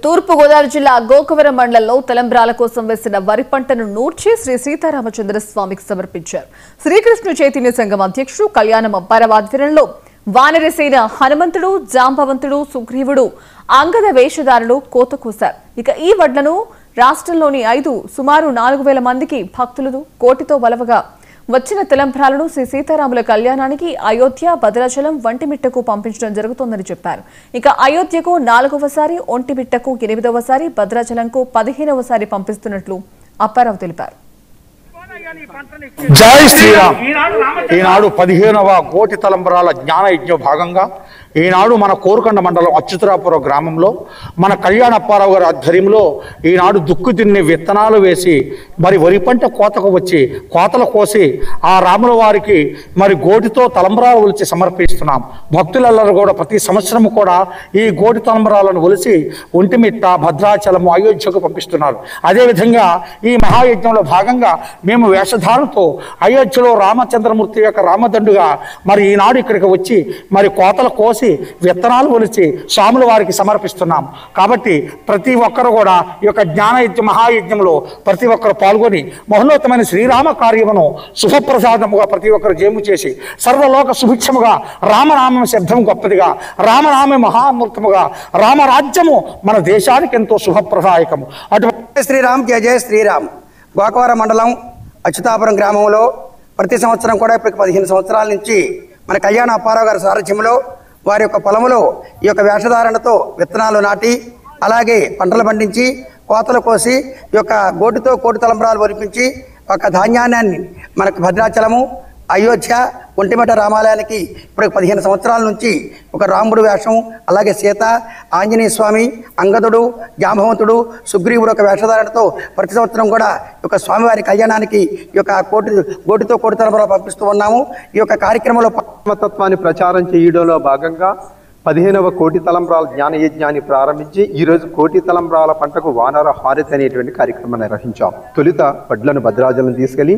తూర్పు గోదావరి జిల్లా గోకవరం మండలంలో తలంబ్రాల కోసం వేసిన వరి పంటను నూర్చి శ్రీ సీతారామచంద్ర స్వామికి సమర్పించారు. శ్రీకృష్ణ చైతన్య సంఘం అధ్యక్షుడు కళ్యాణం అప్పారావు ఆధ్వర్యంలో వానరసేన హనుమంతుడు, జాంబవంతుడు, సుగ్రీవుడు, అంగద వేషధారులు కోత కోశారు. ఇక ఈ వడ్లను రాష్ట్రంలోని సుమారు 4,000 మందికి భక్తులు కోటితో వలవగా వచ్చిన తలంబ్రాలను శ్రీ సీతారాముల కళ్యాణానికి అయోధ్య, భద్రాచలం, ఒంటిమిట్టకు పంపించడం జరుగుతోందని చెప్పారు. ఇక అయోధ్యకు 4వసారి, ఒంటిమిట్టకు 8వసారి, భద్రాచలంకు 15వసారి పంపిస్తున్నట్లు అప్పారావు తెలిపారు. జై శ్రీరామ్. ఈనాడు 15వ కోటి తలంబరాల జ్ఞాన యజ్ఞ భాగంగా ఈనాడు మన కోరుకొండ మండలం అచ్యుతరాపురం గ్రామంలో మన కళ్యాణ అప్పారావు గారి ఆధ్వర్యంలో ఈనాడు దుక్కు తిన్ని విత్తనాలు వేసి మరి వరి పంట కోతకు వచ్చి కోతలు కోసి ఆ రాముల వారికి మరి గోటితో తలంబరాలు ఒలిచి సమర్పిస్తున్నాం. భక్తులందరూ కూడా ప్రతి సంవత్సరం కూడా ఈ గోటి తలంబరాలను ఒలిచి ఒంటిమిట్ట, భద్రాచలము, అయోధ్యకు పంపిస్తున్నారు. అదేవిధంగా ఈ మహాయజ్ఞంలో భాగంగా మేము వేషధారణతో అయోధ్యలో రామచంద్రమూర్తి యొక్క రామదండుగా మరి ఈనాడు ఇక్కడికి వచ్చి మరి కోతలు కోసి విత్తనాలు ఒలిచి స్వాముల వారికి సమర్పిస్తున్నాం. కాబట్టి ప్రతి ఒక్కరు కూడా ఈ యొక్క జ్ఞానయజ్ఞ మహాయజ్ఞంలో ప్రతి ఒక్కరు పాల్గొని మహోన్నతమైన శ్రీరామ కార్యమును శుభప్రసాదముగా ప్రతి ఒక్కరు జేము చేసి సర్వలోక సుభిక్షముగా రామనామం శబ్దము గొప్పదిగా, రామనామే మహామూర్తముగా, రామరాజ్యము మన దేశానికి ఎంతో శుభప్రదాయకము. అటువంటి శ్రీరామ్, జయ జయ శ్రీరామ్. గోకవరం మండలం అచ్యుతాపురం గ్రామంలో ప్రతి సంవత్సరం కూడా ఇప్పటికి 15 సంవత్సరాల నుంచి మన కళ్యాణ అప్పారావు గారి సారథ్యంలో వారి యొక్క పొలములో ఈ యొక్క వేషధారణతో విత్తనాలు నాటి అలాగే పంటలు పండించి కోతలు కోసి ఈ యొక్క గోటితో కోటి తలంబరాలు ఒలిపించి ఒక ధాన్యాన్ని మనకు భద్రాచలము, అయోధ్య, ఒంటిమిట్ట రామాలయానికి ఇప్పుడు 15 సంవత్సరాల నుంచి ఒక రాముడు వేషం, అలాగే సీత, ఆంజనేయ స్వామి, అంగదుడు, జాంబవంతుడు, సుగ్రీవుడు ఒక వేషధారణతో ప్రతి సంవత్సరం కూడా ఈ యొక్క స్వామివారి కళ్యాణానికి ఈ యొక్క గోటితో కోటి తలంబరాలు పంపిస్తూ ఉన్నాము. ఈ యొక్క కార్యక్రమంలో ఆత్మతత్వాన్ని ప్రచారం చేయడంలో భాగంగా 15వ కోటి తలంబ్రాల జ్ఞాన యజ్ఞాన్ని ప్రారంభించి ఈరోజు కోటి తలంబ్రాల పంటకు వానర హారతి అనేటువంటి కార్యక్రమం నిర్వహించాం. తొలుత వడ్లను భద్రాచలం తీసుకెళ్లి